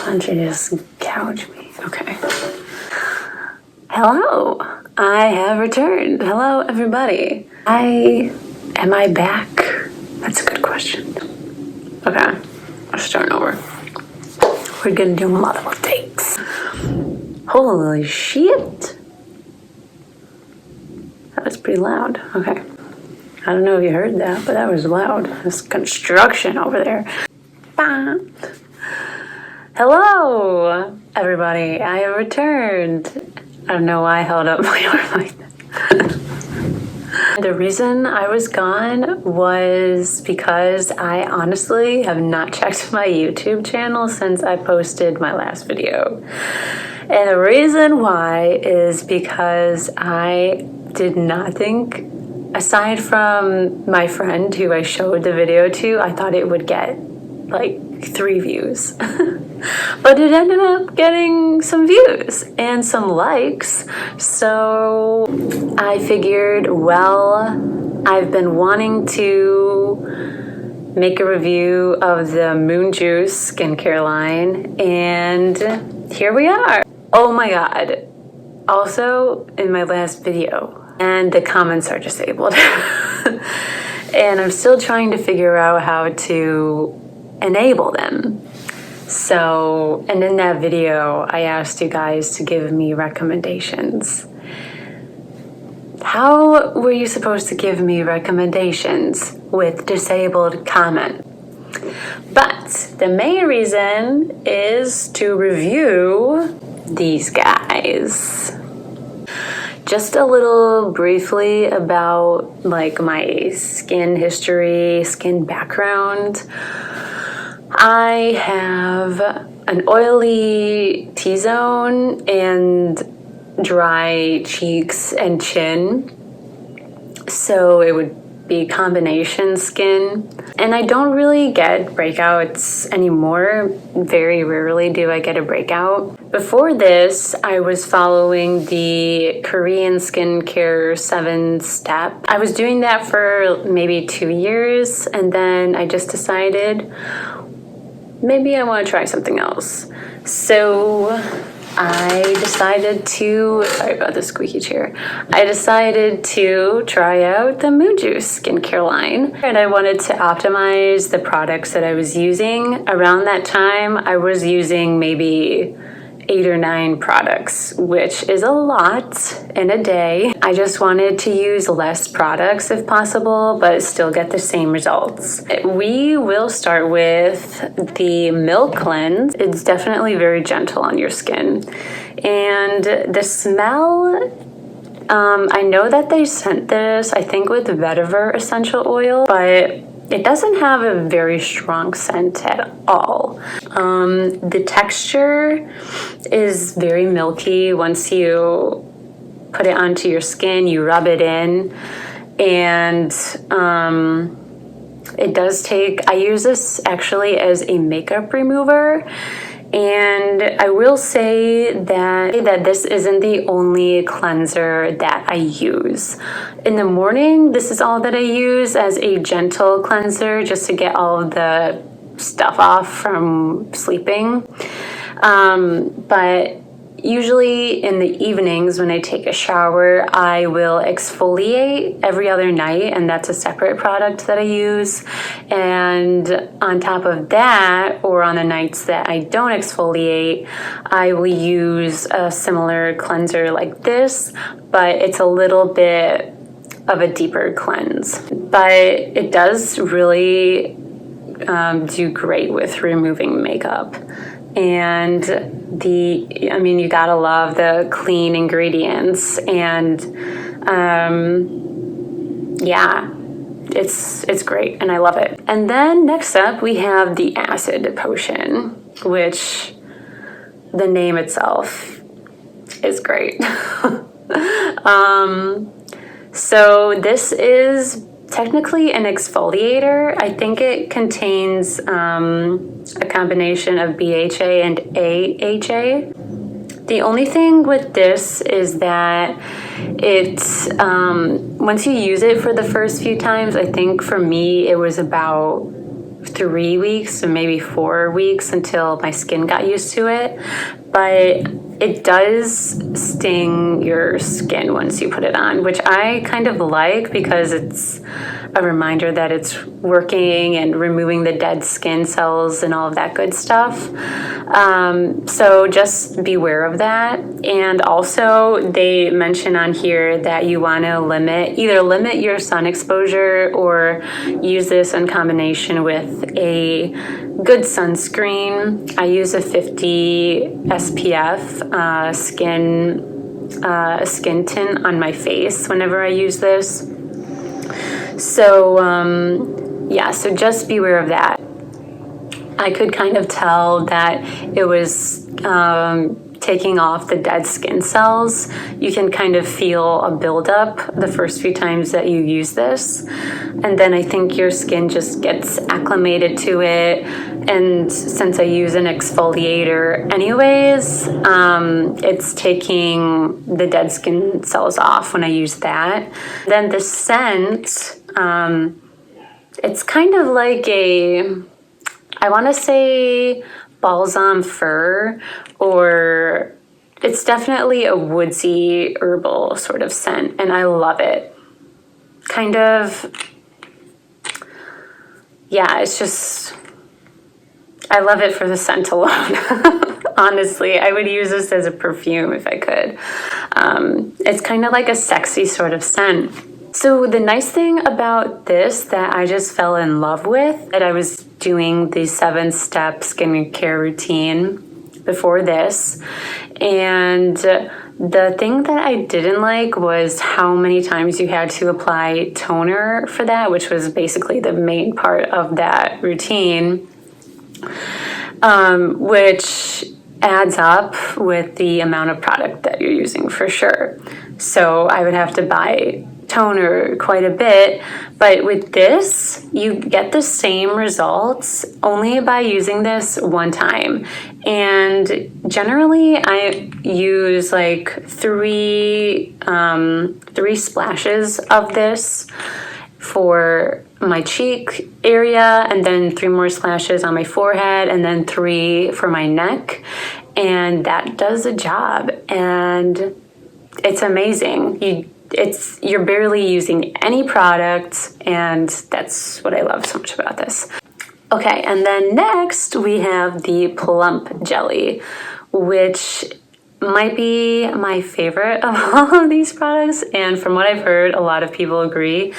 Don't you just gouge me. Okay. Hello. I have returned. Hello, everybody. Am I back? That's a good question. Okay. Let's start over. We're gonna do multiple takes. Holy shit. That was pretty loud. Okay. I don't know if you heard that, but that was loud. There's construction over there. Bah. Hello, everybody. I have returned. I don't know why I held up my arm like that. The reason I was gone was because I honestly have not checked my YouTube channel since I posted my last video. And the reason why is because I did not think, aside from my friend who I showed the video to, I thought it would get like 3 views. But it ended up getting some views and some likes. So I figured, well, I've been wanting to make a review of the Moon Juice skincare line, and here we are. Oh my god. Also, in my last video, and the comments are disabled. And I'm still trying to figure out how to enable them. So, and in that video, I asked you guys to give me recommendations. How were you supposed to give me recommendations with disabled comment? But the main reason is to review these guys. Just a little briefly about like my skin history, skin background. I have an oily T-zone and dry cheeks and chin, so it would be combination skin. And I don't really get breakouts anymore. Very rarely do I get a breakout. Before this, I was following the Korean skincare 7-step. I was doing that for maybe 2 years, and then I just decided maybe I want to try something else. So I decided to, sorry about the squeaky chair. I decided to try out the Moon Juice skincare line. And I wanted to optimize the products that I was using. Around that time, I was using maybe 8 or 9 products, which is a lot in a day. I just wanted to use less products if possible, but still get the same results. We will start with the Milk Cleanse. It's definitely very gentle on your skin. And the smell, I know that they sent this, I think with vetiver essential oil, but it doesn't have a very strong scent at all. The texture is very milky. Once you put it onto your skin, you rub it in, and it does take, I use this actually as a makeup remover. And I will say that this isn't the only cleanser that I use. In the morning, this is all that I use as a gentle cleanser, just to get all of the stuff off from sleeping. But usually in the evenings when I take a shower, I will exfoliate every other night, and that's a separate product that I use. And on top of that, or on the nights that I don't exfoliate, I will use a similar cleanser like this, but it's a little bit of a deeper cleanse. But it does really do great with removing makeup. And you gotta love the clean ingredients, and yeah, it's great, and I love it. And then next up we have the acid potion, which the name itself is great. So this is technically an exfoliator. I think it contains a combination of BHA and AHA. The only thing with this is that it's, once you use it for the first few times, I think for me it was about 3 weeks or maybe 4 weeks until my skin got used to it. But it does sting your skin once you put it on, which I kind of like because it's a reminder that it's working and removing the dead skin cells and all of that good stuff. So just beware of that. And also they mention on here that you want to either limit your sun exposure or use this in combination with a good sunscreen. I use a 50 SPF skin tint on my face whenever I use this. So so just beware of that. I could kind of tell that it was taking off the dead skin cells. You can kind of feel a buildup the first few times that you use this. And then I think your skin just gets acclimated to it. And since I use an exfoliator anyways, it's taking the dead skin cells off when I use that. Then the scent, it's kind of like I want to say balsam fir, or it's definitely a woodsy herbal sort of scent, and I love it. Kind of, it's just, I love it for the scent alone. Honestly, I would use this as a perfume if I could. It's kind of like a sexy sort of scent. So the nice thing about this that I just fell in love with, that I was doing the 7-step skincare routine before this, and the thing that I didn't like was how many times you had to apply toner for that, which was basically the main part of that routine, which adds up with the amount of product that you're using for sure. So I would have to buy toner quite a bit, but with this you get the same results only by using this one time. And generally I use like three splashes of this for my cheek area, and then 3 more splashes on my forehead, and then 3 for my neck, and that does the job. And it's amazing. You're barely using any product, and that's what I love so much about this. Okay, and then next we have the Plump Jelly, which might be my favorite of all of these products, and from what I've heard, a lot of people agree.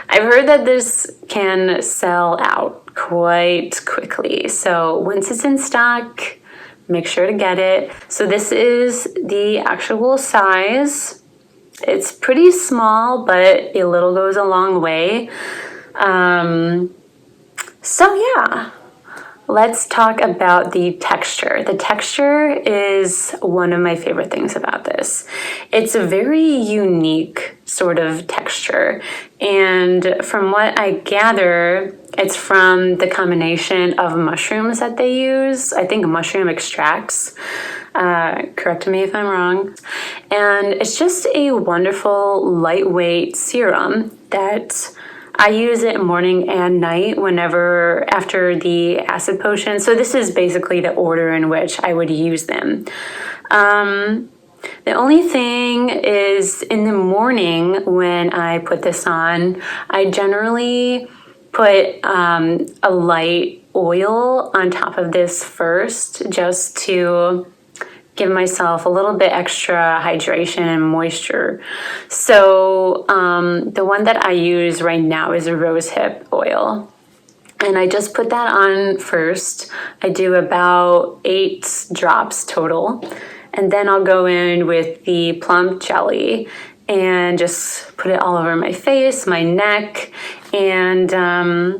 I've heard that this can sell out quite quickly, so once it's in stock, make sure to get it. So this is the actual size. It's pretty small, but a little goes a long way. Let's talk about the texture. The texture is one of my favorite things about this. It's a very unique sort of texture, and from what I gather, it's from the combination of mushrooms that they use. I think mushroom extracts. Correct me if I'm wrong. And it's just a wonderful lightweight serum that I use it morning and night whenever after the acid potion. So this is basically the order in which I would use them. The only thing is in the morning when I put this on, I generally put a light oil on top of this first, just to give myself a little bit extra hydration and moisture. So the one that I use right now is a rosehip oil. And I just put that on first. I do about 8 drops total. And then I'll go in with the Plump Jelly and just put it all over my face, my neck, and I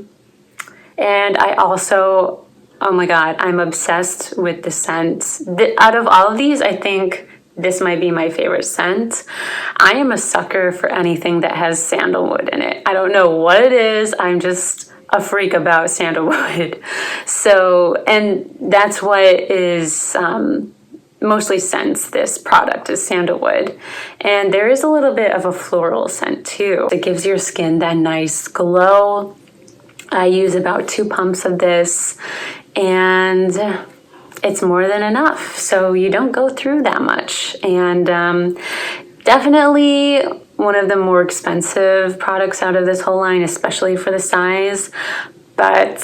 also, oh my God, I'm obsessed with the scent. Out of all of these, I think this might be my favorite scent. I am a sucker for anything that has sandalwood in it. I don't know what it is. I'm just a freak about sandalwood. So, and that's what is mostly scents this product is sandalwood. And there is a little bit of a floral scent too. It gives your skin that nice glow. I use about 2 pumps of this, and it's more than enough, so you don't go through that much. And definitely one of the more expensive products out of this whole line, especially for the size, but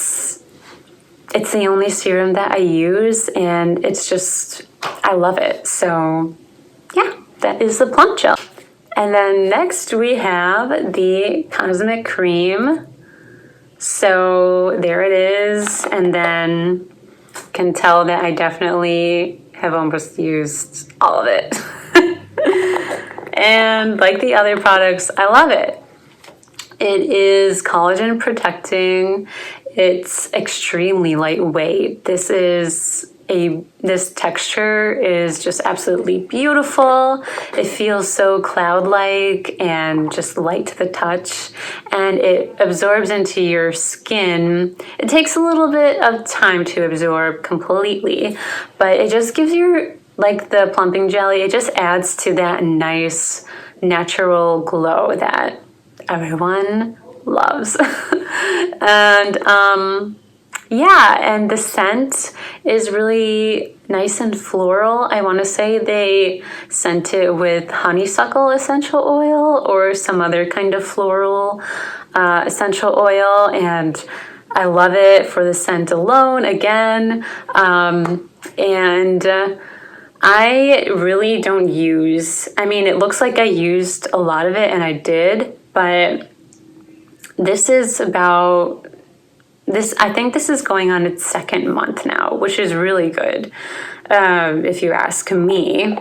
it's the only serum that I use, and it's just, I love it. So yeah, that is the Plump Gel. And then next we have the Cosmic Cream. So there it is, and then can tell that I definitely have almost used all of it. And like the other products, I love it. It is collagen protecting. It's extremely lightweight. This texture is just absolutely beautiful. It feels so cloud-like and just light to the touch, and it absorbs into your skin. It takes a little bit of time to absorb completely, but it just gives you, like the plumping jelly, it just adds to that nice natural glow that everyone loves. And yeah, and the scent is really nice and floral. I want to say they scent it with honeysuckle essential oil or some other kind of floral essential oil, and I love it for the scent alone again. And I really don't use, I mean, it looks like I used a lot of it, and I did, but this is about, I think this is going on its 2nd month now, which is really good, if you ask me.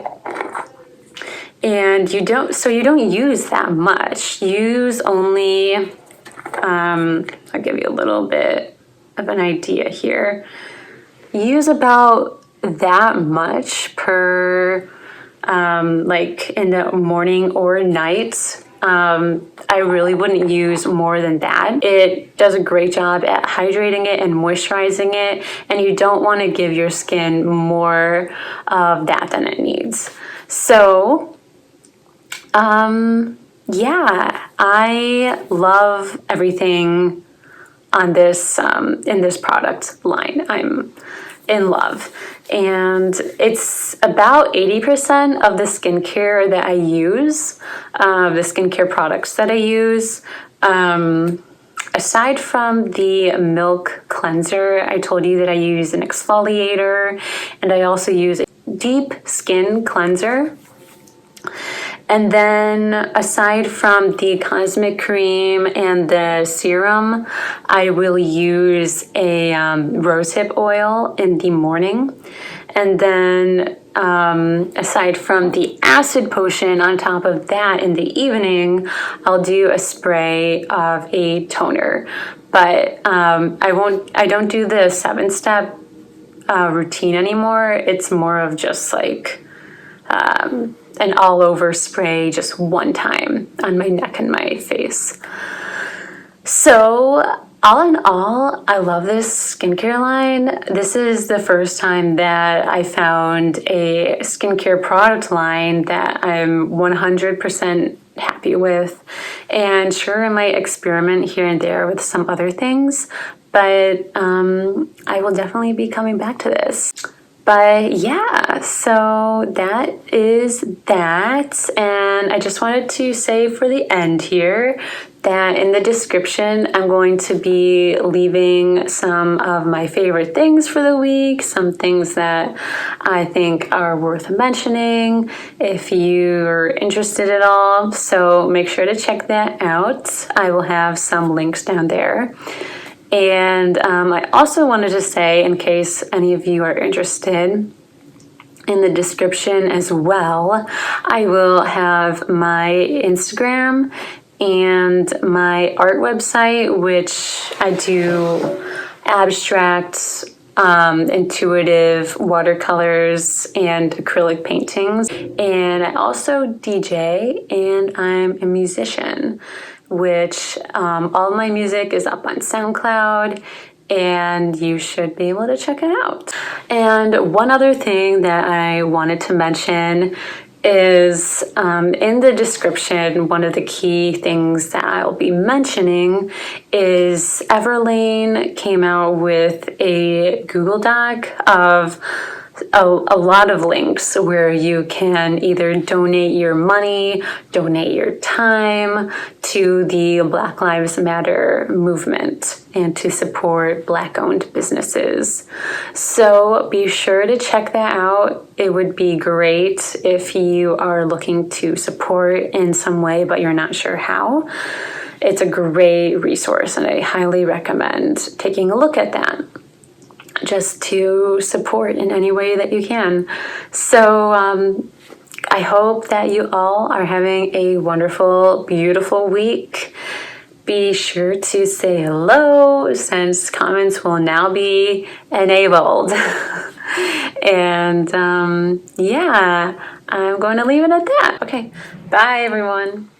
And you don't use that much. Use only, I'll give you a little bit of an idea here. Use about that much per, like in the morning or night. I really wouldn't use more than that. It does a great job at hydrating it and moisturizing it, and you don't want to give your skin more of that than it needs. So, yeah, I love everything on this, in this product line. I'm in love. And it's about 80% of the skincare that I use, the skincare products that I use. Aside from the milk cleanser, I told you that I use an exfoliator, and I also use a deep skin cleanser. And then aside from the Cosmic Cream and the serum, I will use a rosehip oil in the morning. And then aside from the acid potion on top of that in the evening, I'll do a spray of a toner. But I don't do the 7-step routine anymore. It's more of just like an all-over spray just one time on my neck and my face. So all in all, I love this skincare line. This is the first time that I found a skincare product line that I'm 100% happy with. And sure, I might experiment here and there with some other things, but I will definitely be coming back to this. But yeah, so that is that. And I just wanted to say for the end here that in the description, I'm going to be leaving some of my favorite things for the week, some things that I think are worth mentioning if you're interested at all. So make sure to check that out. I will have some links down there. And I also wanted to say, in case any of you are interested, in the description as well, I will have my Instagram and my art website, which I do abstract, intuitive watercolors and acrylic paintings. And I also DJ, and I'm a musician, which all my music is up on SoundCloud, and you should be able to check it out. And one other thing that I wanted to mention is in the description. One of the key things that I'll be mentioning is Everlane came out with a Google Doc of a lot of links where you can either donate your money, donate your time to the Black Lives Matter movement and to support Black-owned businesses. So be sure to check that out. It would be great if you are looking to support in some way, but you're not sure how. It's a great resource, and I highly recommend taking a look at that, just to support in any way that you can. So I hope that you all are having a wonderful, beautiful week. Be sure to say hello, since comments will now be enabled. And yeah, I'm going to leave it at that. Okay, bye everyone.